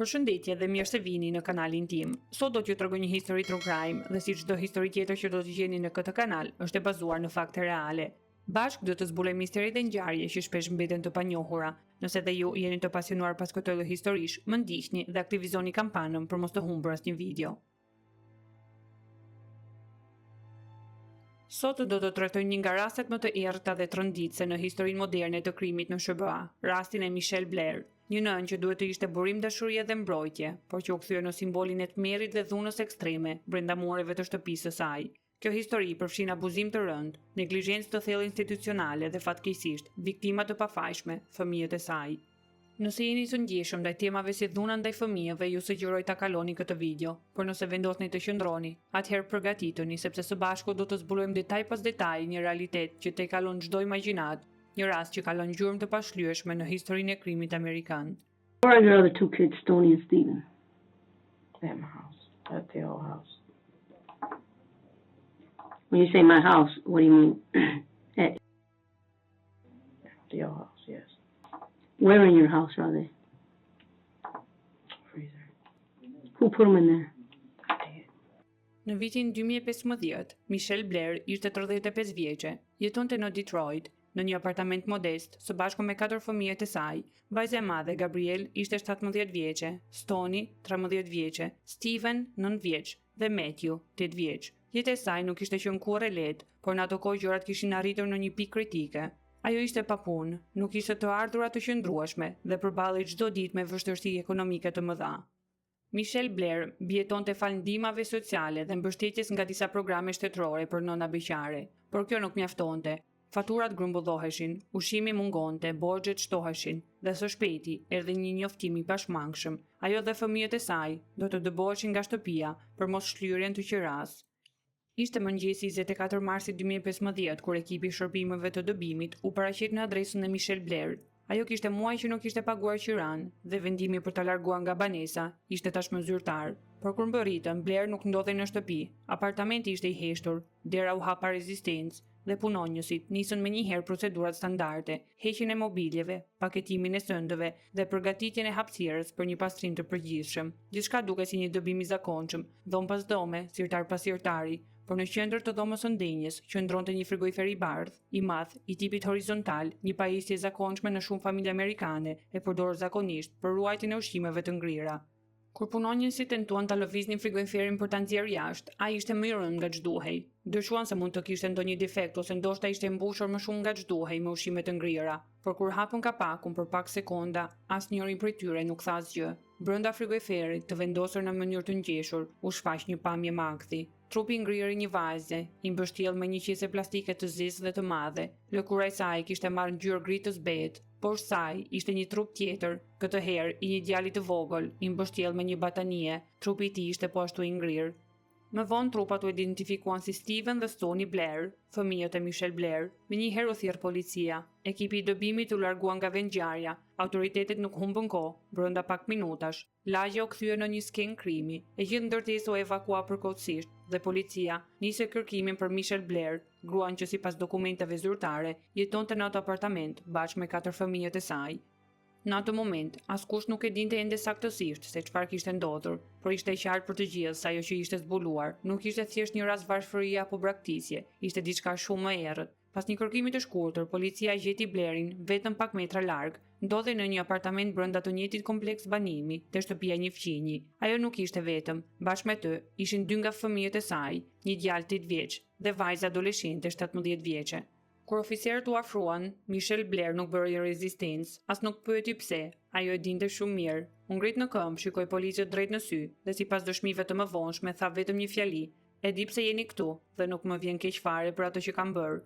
Përshëndetje dhe mirë se vini në kanalin tim. Sot do t'ju tregoj një histori true crime dhe si çdo histori tjetër që do të gjeni në këtë kanal, është e bazuar në fakte reale. Bashk do të zbulojmë misteri dhe ngjarje që shpesh mbeten të panjohura. Nëse dhe ju jeni të pasionuar pas këtij lloji historish, më ndiqni dhe aktivizoni kampanën për mos të humbur asnjë video. Sot do të trajtoj një nga rastet më të errëta dhe tronditëse në historinë moderne të krimit në SBA, rastin e Michelle Blair, një nënë që duhet të ishte burim dashurie dhe mbrojtje, por që u kthye në simbolin e tmerrit dhe dhunës ekstreme brenda mureve të shtëpisë së saj. Kjo histori përfshin abuzim të rënd, neglizhencë të thellë institucionale dhe fatkeqësisht viktima të pafajshme, fëmijët e saj. Nëse jeni të ndjeshëm ndaj temave si dhuna ndaj fëmijëve, ju sugjeroj ta kaloni këtë video, por nëse vendosni të qëndroni, atëherë përgatituni sepse së bashku do të zbulojmë detaj pas detaj një realitet që te kalon çdo imagjinat, një rast që kalon gjurmë të pashlyeshme në historinë e krimit amerikan. Where are your other two kids, Stoney and Steven? At my house. At the old house. When you say my house, what do you mean? At the old house, yes. Where in your house are they? Freezer. Who put them in there? I did. Në vitin 2015, Michelle Blair ishte 35 vjeçe, jetonte në Detroit, në një apartament modest, së bashku me 4 fëmijët e saj. Vajza e madhe, Gabrielle, ishte 17 vjeçe, Stoney, 13 vjeçe, Steven, 9 vjeç dhe Matthew, 8 vjeç. Jeta e saj nuk ishte qenë kurrë e lehtë, por në ato kohë gjërat kishin arritur në një pikë kritike. Ajo ishte pa punë, nuk ishte të ardhurat të qëndrueshme dhe përballej çdo ditë me vështirësi ekonomike të mëdha. Michelle Blair mbijetonte fal ndihmave sociale dhe mbështetjes nga disa programe shtetërore për nëna beqare, por kjo nuk mjaftonte. Faturat grumbulloheshin, ushqimi mungonte, borxhet shtoheshin dhe së shpejti erdhi një njoftim i pashmangshëm. Ajo dhe fëmijët e saj do të dëboheshin nga shtëpia për mos shlyrjen të qeras. Ishte mëngjesi 24 marsit 2015 kur ekipi i shërbimeve të dëbimit u paraqit në adresën e Michelle Blair. Ajo kishte muaj që nuk ishte paguar qiran dhe vendimi për ta larguar nga banesa ishte tashmë zyrtar. Por kur mbërritën, Blair nuk ndodhej në shtëpi. Apartamenti ishte i heshtur, dera u hapa rezistencë dhe punonjësit nisën menjëherë procedurat standarde, heqjen e mobiljeve, paketimin e sëndëve dhe përgatitjen e hapësirës për një pastrim të përgjithshëm. Gjithçka duke si një dëbim i zakonshëm, dhom pas dhome, sirtar pas sirtari, por në qendër të dhomës së ndenjës qëndronte një frigorifer i bardhë, i madh, i tipit horizontal, një pajisje e zakonshme në shumë familje amerikane e përdorur zakonisht për ruajtjen e ushqimeve të ngrira. Kur punonjësit tentuan ta lëviznin frigoriferin për ta nxjerrë jashtë, ai ishte më i rënd nga ç'duhej. Dyshuan se mund të kishte ndonjë defekt ose ndoshta ishte mbushur më shumë nga ç'duhej me ushqime të ngrira, por kur hapën kapakun për pak sekonda, asnjëri prej tyre nuk tha asgjë. Brenda frigoriferit, të vendosur në mënyrë të ngjeshur, u shfaq një pamje magthi. Trupi ngrirë i një vajze, i mbështjell me një qese plastike të zezë dhe të madhe. Lëkura e saj kishte marrë ngjyrë gri të zbehet, por saj ishte një trup tjetër, këtë herë i një djali të vogël, i mbështjell me një batanie. Trupi i tij ishte po ashtu i ngrirë. Më vonë trupat u identifikuan si Steven dhe Stoney Blair, fëmijët e Michelle Blair. Menjëherë u thirr policia. Ekipi i dëbimit u largua nga vendngjarja. Autoritetet nuk humbën kohë, brenda pak minutash. Lagja u kthye në një skenë krimi. E gjithë ndërtesa u evakua përkohësisht dhe policia nisi kërkimin për Michelle Blair, gruan që sipas dokumenteve zyrtare jetonte në atë apartament bashkë me 4 fëmijët e saj. Në atë moment, askush nuk e dinte ende saktësisht se çfarë kishte ndodhur, por ishte e qartë për të gjithë se ajo që ishte zbuluar nuk ishte thjesht një rast varfërie apo braktisje, ishte diçka shumë më errët. Pas një kërkimi të shkurtër, policia gjeti Blairin vetëm pak metra larg, ndodhej në një apartament brenda të njëjtit kompleks banimi, te shtëpia një fqinji. Ajo nuk ishte vetëm, bashkë me të ishin 2 nga fëmijët e saj, një djalë 8 vjeç dhe vajza adoleshente 17 vjeçe. Kur oficerët u afruan, Michelle Blair nuk bëri rezistencë, as nuk pyeti pse. Ajo e dinte shumë mirë. U ngrit në këmbë, shikoi policët drejt në sy dhe sipas dëshmive të mëvonshme tha vetëm një fjali: "E di pse jeni këtu dhe nuk më vjen keq fare për ato që kam bërë."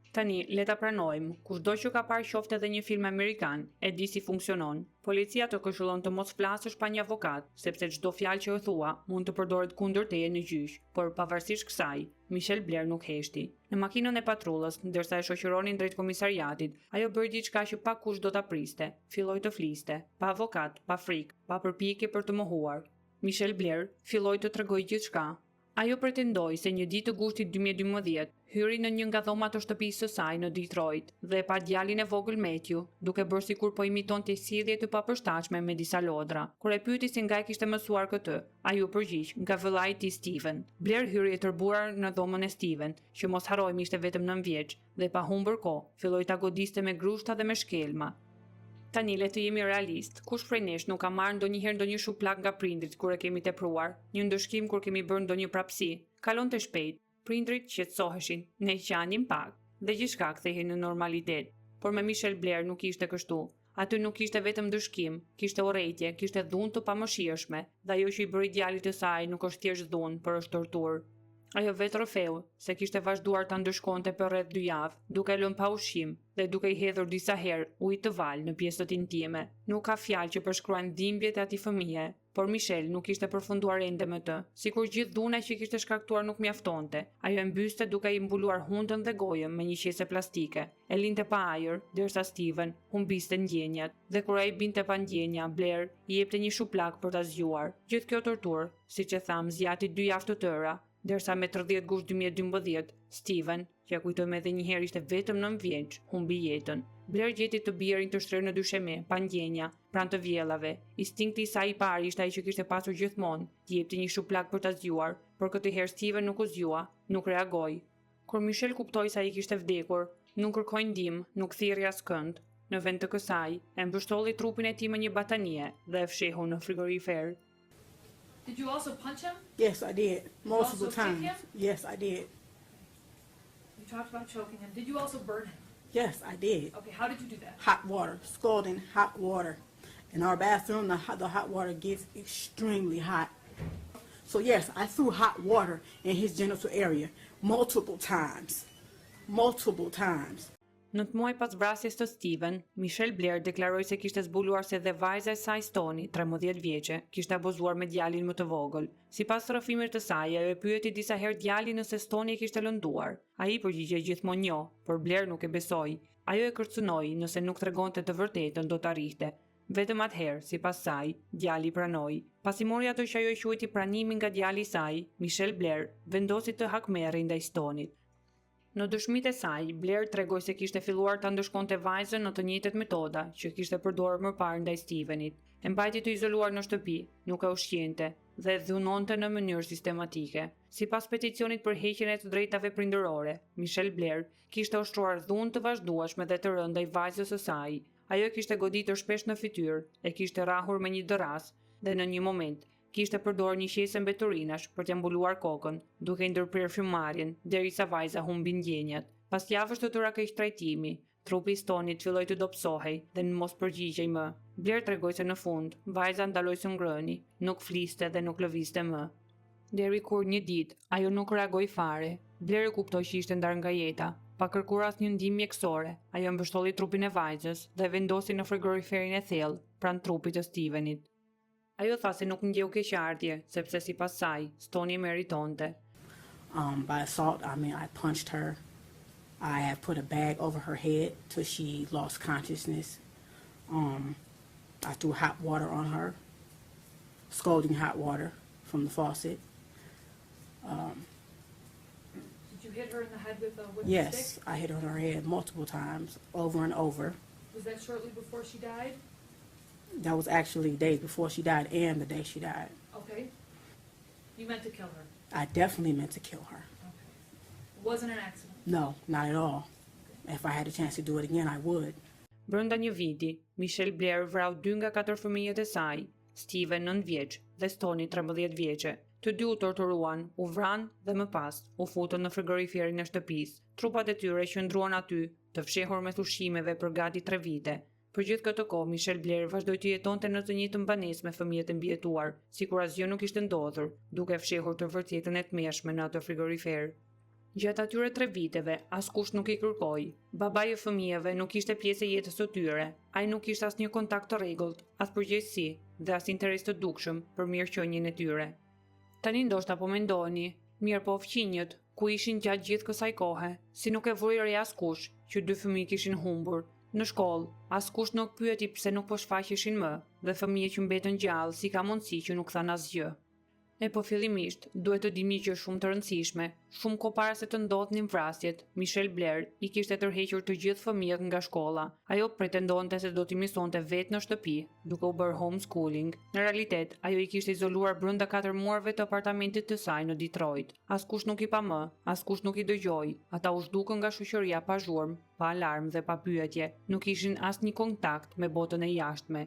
Tani, le ta pranojmë, kushdo që ka parë qoftë edhe një film amerikan, e di si funksionon. Policia të këshillon të mos flasësh pa një avokat, sepse çdo fjalë që e thua mund të përdoret kundër teje në gjyq, por pavarësisht kësaj, Michelle Blair nuk heshti. Në makinën e patrullës, ndërsa e shoqëronin drejt komisariatit, ajo bëri diçka që pakush do ta priste. Filloi të fliste, pa avokat, pa frikë, pa përpjekje për të mohuar. Michelle Blair filloi të tregojë gjithçka. Ajo pretendoi se një ditë të gushtit 2012 hyri në një nga dhomat të shtëpisë së saj në Detroit dhe e pa djalin e vogël Matthew, duke bërë sikur po imitonte sjellje të papërshtatshme me disa lodra. Kur e pyeti se nga e kishte mësuar këtë, ai u përgjigj nga vëllai i tij Steven. Blair hyri e tërbuar në dhomën e Steven, që mos harrojmë ishte vetëm 9 vjeç, dhe pa humbur kohë, filloi ta godiste me grushta dhe me shkelma. Tani le të jemi realist, kush prej nesh nuk ka marrë ndonjëherë ndonjë shuplak nga prindrit kur e kemi tepruar, një ndëshkim kur kemi bërë ndonjë prapësi, kalonte shpejt, prindrit qetësoheshin, ne qanim pak, dhe gjithçka kthehej në normalitet. Por me Michelle Blair nuk ishte kështu. Aty nuk kishte vetëm ndëshkim, kishte urrëtie, kishte dhunë të pamëshirshme, dhe ajo që i bëri djalit të saj nuk është thjesht dhunë, por është torturë. Ajo vetë rrëfeu se kishte vazhduar ta ndëshkonte për rreth 2 javë, duke lënë pa ushqim dhe duke i hedhur disa herë ujë të val në pjesët intime. Nuk ka fjalë që përshkruajnë dhimbjet e atij fëmije, por Michelle nuk kishte përfunduar ende me të. Sikur gjithë dhuna që kishte shkaktuar nuk mjaftonte, ajo e mbyste duke i mbuluar hundën dhe gojën me një qese plastike. E linte pa ajër, derisa Steven humbiste ndjenjat, dhe kur ai binte pa ndjenja, Blair i jepte një shuplak për ta zgjuar. Gjithë kjo torturë, siç e tham, zgjati 2 javë të tëra, derisa me 30 gusht 2012, Steven, që ja kujtojmë edhe një herë ishte vetëm 9 vjeç, humbi jetën. Blair gjeti të birin të shtrirë në dysheme, pa ndjenja, pranë të vjellave. Instinkti i saj i parë ishte ai që kishte pasur gjithmonë, t'i jepte një shuplak për ta zgjuar, por këtë herë Steven nuk u zgjua, nuk reagoi. Kur Michelle kuptoi se ai kishte vdekur, nuk kërkoi ndihmë, nuk thirrri askënd. Në vend të kësaj, e mbështolli trupin e tij me një batanie dhe e fshehu në frigorifer. Did you also punch him? Yes, I did. Multiple also kick times. him? Yes, I did. You talked about choking him. Did you also burn him? Yes, I did. Okay, how did you do that? Hot water, scalding hot water. In our bathroom, the hot water gets extremely hot. So yes, I threw hot water in his genital area multiple times. Multiple times. Në të muaj pas vrasjes të Steven, Michelle Blair deklaroi se kishte zbuluar se dhe vajza e saj Stoni, 13 vjeçe, kishte abuzuar me djalin më të vogël. Sipas rrëfimit të saj, ajo e pyeti disa herë djalin nëse Stoni e kishte lënduar. Ai përgjigjej gjithmonë jo, por Blair nuk e besoi. Ajo e kërcënoi, nëse nuk tregonte të vërtetën do ta rrihte. Vetëm atëherë, sipas saj, djali pranoi. Pasi mori ato që ajo e quajti pranimin nga djali i saj, Michelle Blair vendosi të hakmerrë ndaj Stonit. Në dëshmitë e saj, Blair tregoi se kishte filluar ta ndëshkonte vajzën në të njëjtat metoda që kishte përdorur më parë ndaj Stevenit. E mbajti të izoluar në shtëpi, nuk e ushqente dhe e dhunonte në mënyrë sistematike. Sipas peticionit për heqjen e të drejtave prindërore, Michelle Blair kishte ushtruar dhunë të vazhdueshme dhe të rënda ndaj vajzës së saj. Ajo kishte goditur shpesh në fytyrë, e kishte rrahur me një dëras dhe në një moment kishte përdorur një qese mbeturinash për t'ia mbuluar kokën, duke i ndërprer frymarrjen derisa vajza humbi ndjenjat. Pas javësh të tëra keq trajtimi, trupi i Stonit filloi të dobësohej dhe në mos përgjigjej më. Blair tregoi se në fund, vajza ndaloi së ngrëni, nuk fliste dhe nuk lëvizte më. Deri kur një ditë, ajo nuk reagoi fare. Blair kuptoi që ishte ndarë nga jeta. Pa kërkuar asnjë ndihmë mjekësore, ajo mbështolli trupin e vajzës dhe vendosi në frigoriferin e thellë pranë trupit të Stevenit. Ajo tha se nuk ndjeu keqardhje, sepse sipas saj, Stoni meritonte. By assault, I mean I punched her. I have put a bag over her head till she lost consciousness. I threw hot water on her, scalding hot water from the faucet. Did you hit her in the head with a Yes, stick? I hit her on her head multiple times, over and over. Was that shortly before she died? That was actually days before she died and the day she died. Okay. You meant to kill her. I definitely meant to kill her. Okay. It wasn't an accident. No, not at all. If I had a chance to do it again, I would. Brenda një viti, Michelle Blair vrau 2 nga 4 fëmijët e saj, Steven 9 vjeç dhe Stoni 13 vjeçe. Të dy u torturuan, u vranë dhe më pas u futën në frigoriferin e shtëpisë. Trupat e tyre qëndruan aty, të fshehur me ushqimeve për gati 3 vite. Për gjithë këtë kohë, Michelle Blair vazhdoi të jetonte në të njëjtën banesë me fëmijët e mbijetuar, sikur asgjë nuk ishte ndodhur, duke fshehur të vërtetën e tmeshme në atë frigorifer. Gjatë atyre 3 viteve, askush nuk i kërkoi. Babai i fëmijëve nuk ishte pjesë e jetës së tyre. Ai nuk kishte asnjë kontakt të rregullt, as përgjegjësi dhe as interes të dukshëm për mirëqenien e tyre. Tani ndoshta po mendoni, mirë po fqinjët, ku ishin gjatë gjithë kësaj kohe, si nuk e vuri re askush që 2 fëmijë kishin humbur. Në shkollë, askush nuk pyeti pse nuk po shfaqeshin më, dhe fëmijët që mbetën gjallë si ka mundësi që nuk than asgjë. E po fillimisht, duhet të dimi që është shumë të rëndësishme. Shumë kohë para se të ndodhnin vrasjet, Michelle Blair i kishte tërhequr të gjithë fëmijët nga shkolla. Ajo pretendonte se do t'i mësonte vetë në shtëpi, duke u bërë homeschooling. Në realitet, ajo i kishte izoluar brenda 4 muajve të apartamentit të saj në Detroit. Askush nuk i pa më, askush nuk i dëgjoi. Ata u zhdukën nga shoqëria pa zhurmë, pa alarm dhe pa pyetje. Nuk kishin asnjë kontakt me botën e jashtme.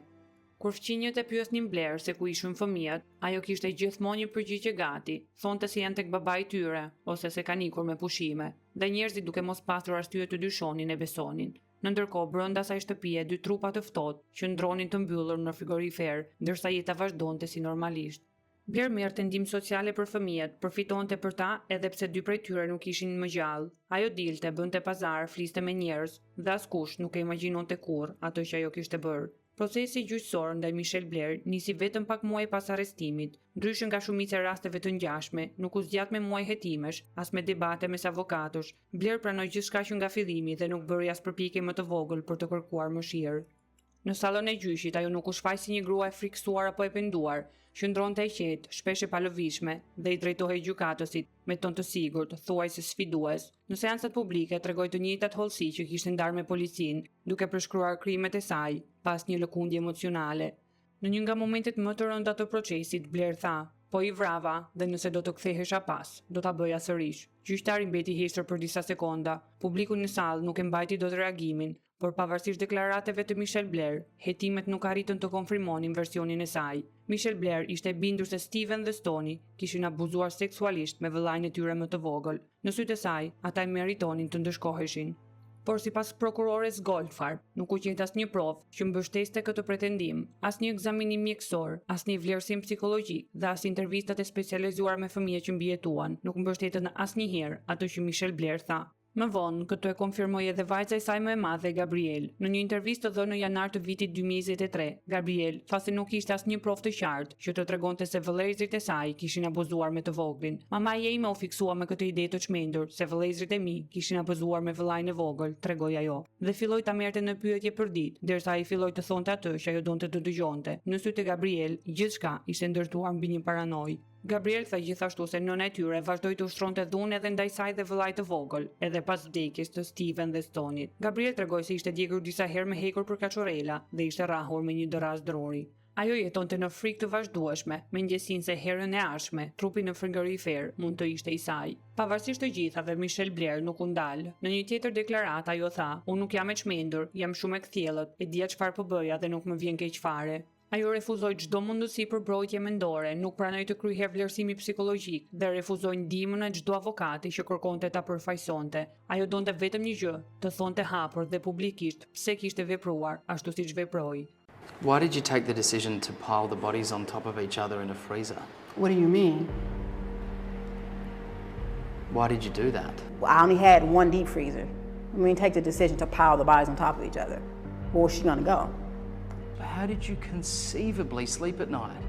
Kur fqinjët e pyesnin Blair se ku ishin fëmijët, ajo kishte gjithmonë një përgjigje gati, thonte se janë tek babai i tyre, ose se kanë ikur me pushime, dhe njerëzit duke mos pasur arsye të dyshonin e besonin. Në ndërkohë, brenda asaj shtëpie 2 trupa të ftohtë që ndronin të mbyllur në frigorifer, ndërsa jeta vazhdonte si normalisht. Blair merrte ndihmë sociale për fëmijët, përfitonte për ta edhe pse 2 prej tyre nuk ishin më gjallë. Ajo dilte, bënte pazar, fliste me njerëz, dhe askush nuk e imagjinonte kurrë ato që ajo kishte bërë. Procesi gjyqësor ndaj Michelle Blair nisi vetëm pak muaj pas arrestimit. Ndryshe nga shumica e rasteve të ngjashme, nuk u zgjat me muaj hetimesh, as me debate mes avokatosh. Blair pranoi gjithçka që nga fillimi dhe nuk bëri as përpjekje më të vogël për të kërkuar mëshirë. Në sallën e gjyqit, ajo nuk u shfaq si një grua e frikësuar apo e penduar, qëndronte e qetë, shpesh e palëvishme, dhe i drejtohej gjykatësit me ton të sigurt, thuajse sfidues. Në seancat publike tregoi të njëjtat hollësi që kishte ndarë me policinë, duke përshkruar krimet e saj pas një lëkundje emocionale. Në një nga momentet më të rënda të procesit, Blair tha: "Po i vrava dhe nëse do të kthehesha pas, do ta bëja sërish." Gjyqtari mbeti heshtër për disa sekonda. Publiku në sallë nuk e mbajti dot reagimin, por pavarësisht deklarateve të Michelle Blair, hetimet nuk arritën të konfirmonin versionin e saj. Michelle Blair ishte e bindur se Steven dhe Stoni kishin abuzuar seksualisht me vëllain e tyre më të vogël. Në sytë e saj, ata e meritonin të ndëshkoheshin. Por sipas prokurores Goldfarb, nuk u gjet asnjë provë që mbështeste këtë pretendim, asnjë ekzaminim mjekësor, asnjë vlerësim psikologjik dhe as intervistat e specializuara me fëmijë që mbijetuan nuk mbështetën asnjëherë ato që Michelle Blair tha. Më vonë, këtë e konfirmoi edhe vajza e saj më e madhe, Gabrielle. Në një intervistë dhënë në janar të vitit 2023, Gabrielle tha se nuk kishte asnjë provë të qartë që të tregonte se vëllezërit e saj kishin abuzuar me të voglin. Mamaja ime u fiksua me këtë ide të çmendur se vëllezërit e mi kishin abuzuar me vëllain e vogël, tregoi ajo. Dhe filloi ta merrte në pyetje për ditë, derisa ai filloi të thonte atë që ajo donte të dëgjonte. Në sytë e Gabrielle, gjithçka ishte ndërtuar mbi një paranojë. Gabrielle tha gjithashtu se nëna e tyre vazhdoi të ushtronte dhunë edhe ndaj saj dhe vëllait të vogël, edhe pas vdekjes të Steven dhe Stonit. Gabrielle tregoi se ishte djegur disa herë me hekur për kaçorela dhe ishte rrahur me një dëraz drori. Ajo jetonte në frikë të vazhdueshme, me ndjesinë se herën e ardhshme, trupi në frigorifer mund të ishte i saj. Pavarësisht të gjithave, Michelle Blair nuk u ndal. Në një tjetër deklaratë ajo tha: "Unë nuk jam e çmendur, jam shumë e kthjellët, e dia çfarë po bëja dhe nuk më vjen keq fare." Ajo refuzoi çdo mundësi për mbrojtje mendore, nuk pranoi të kryej vlerësimi psikologjik dhe refuzoi ndihmën e çdo avokati që kërkonte ta përfaqësonte. Ajo donte vetëm një gjë, të thonte hapur dhe publikisht pse kishte vepruar ashtu siç veproi. Why did you take the decision to pile the bodies on top of each other in a freezer? What do you mean? Why did you do that? Well, I only had one deep freezer. I mean, take the decision to pile the bodies on top of each other. Where was she gonna go? But how did you conceivably sleep at night?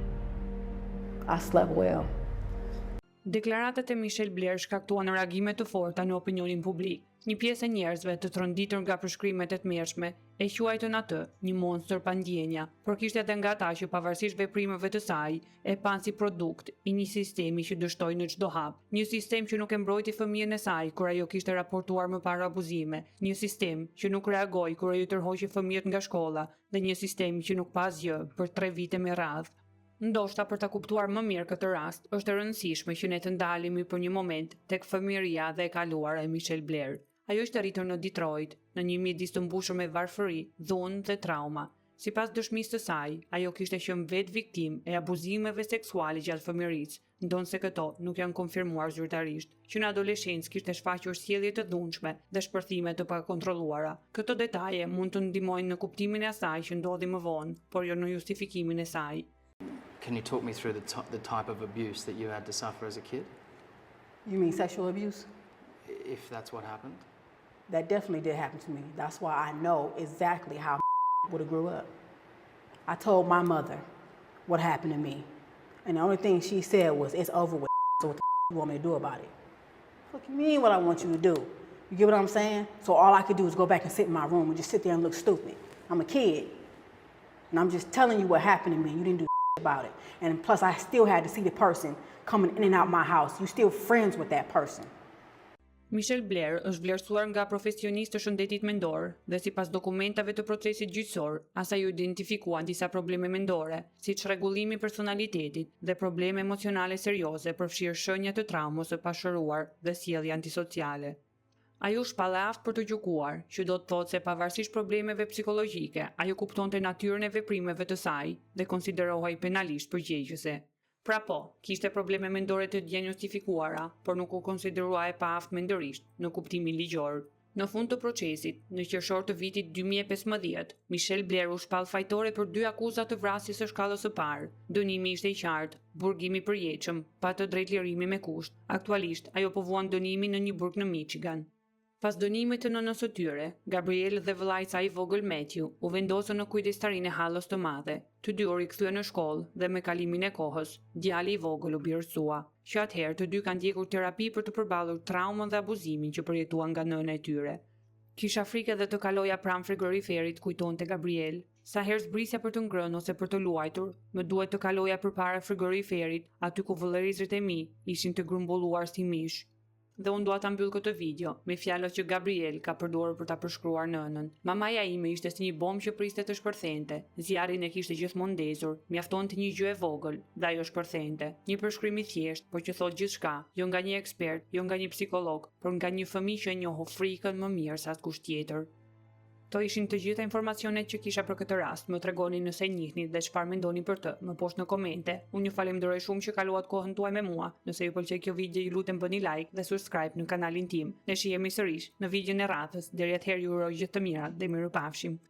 I slept well. Deklaratat e Michelle Blair shkaktuan reagime të forta në opinionin publik. Një pjesë e njerëzve të tronditur nga përshkrimet e tmerrshme e quajtën atë një monstër pa ndjenja, por kishte edhe nga ata që pavarësisht veprimeve të saj e panë si produkt i një sistemi që dështoi në çdo hap, një sistem që nuk e mbrojti fëmijën e saj kur ajo kishte raportuar më parë abuzime, një sistem që nuk reagoi kur ajo tërhoqi fëmijët nga shkolla dhe një sistem që nuk pa asgjë për 3 vite me radhë. Ndoshta për ta kuptuar më mirë këtë rast, është e rëndësishme që ne të ndalemi për një moment tek fëmijëria dhe e kaluara e Michelle Blair. Ajo ishte rritur në Detroit, në një mjedis të mbushur me varfëri, dhunë dhe trauma. Sipas dëshmisë të saj, ajo kishte qenë vetë viktimë e abuzimeve seksuale gjatë fëmijërisë, ndonse këto nuk janë konfirmuar zyrtarisht. Që në adoleshencë kishte shfaqur sjellje të dhunshme dhe shpërthime të pakontrolluara. Këto detaje mund të ndihmojnë në kuptimin e asaj që ndodhi më vonë, por jo në justifikimin e saj. Can you talk me through the type of abuse that you had to suffer as a kid? You mean sexual abuse? If that's what happened? That definitely did happen to me. That's why I know exactly how would have grew up. I told my mother what happened to me. And the only thing she said was, "It's over with, so what the you want me to do about it?" What do you mean what I want you to do? You get what I'm saying? So all I could do is go back and sit in my room and just sit there and look stupid. I'm a kid. And I'm just telling you what happened to me. You didn't do about it. And plus, I still had to see the person coming in and out my house. You still friends with that person. Michelle Blair është vlerësuar nga profesionistë të shëndetit mendor dhe sipas dokumentave të procesit gjyqësor, asaj u identifikuan disa probleme mendore, siç rregullimi i personalitetit dhe probleme emocionale serioze, përfshirë shenja të traumës së pashëruar dhe sjellje antisociale. Ajo shpallë aftë për të gjykuar, që do të thotë se pavarësisht problemeve psikologjike, ajo kuptonte natyrën e veprimeve të saj dhe konsiderohej penalisht përgjegjëse. Pra po, kishte probleme mendore të diagnostifikuara, por nuk u konsiderua e paaftë mendërisht në kuptimin ligjor. Në fund të procesit, në qershor të vitit 2015, Michelle Blair u shpall fajtore për 2 akuza të vrasjes së shkallës së parë. Dënimi ishte i qartë, burgim i përjetshëm, pa të drejtë lirimi me kusht. Aktualisht, ajo po vuan dënimin në një burg në Michigan. Pas dënimit të nënës së tyre, Gabrielle dhe vëllai i saj i vogël Matthew u vendosën në kujdestarinë e hallës të madhe. Të dy u rikthyen në shkollë dhe me kalimin e kohës, djali i vogël u birësua. Që atëherë të dy kanë ndjekur terapi për të përballur traumën dhe abuzimin që përjetuan nga nëna e tyre. Kisha frikë edhe të kaloja pranë frigoriferit, kujtonte Gabrielle. Sa herë zbrisja për të ngrënë ose për të luajtur, më duhet të kaloja përpara frigoriferit, aty ku vëllërizrit e mi ishin të grumbulluar si mish. Dhe unë dua ta mbyll këtë video me fjalët që Gabrielle ka përdorur për ta përshkruar nënën. Mamaja ime ishte si një bombë që priste të shpërthente. Zjarrin e kishte gjithmonë ndezur, mjaftonte një gjë e vogël dhe ajo shpërthente. Një përshkrim i thjeshtë, por që thot gjithçka, jo nga një ekspert, jo nga një psikolog, por nga një fëmijë që e njohu frikën më mirë se askush tjetër. Kto ishin të gjitha informacionet që kisha për këtë rast. Më tregoni nëse e njihni dhe çfarë mendoni për të, më poshtë në komente. Unë ju falenderoj shumë që kaluat kohën tuaj me mua. Nëse ju pëlqej kjo video, ju lutem bëni like dhe subscribe në kanalin tim. Ne shihemi sërish në videon e radhës. Deri atëherë ju uroj gjithë të mirat dhe mirupafshim.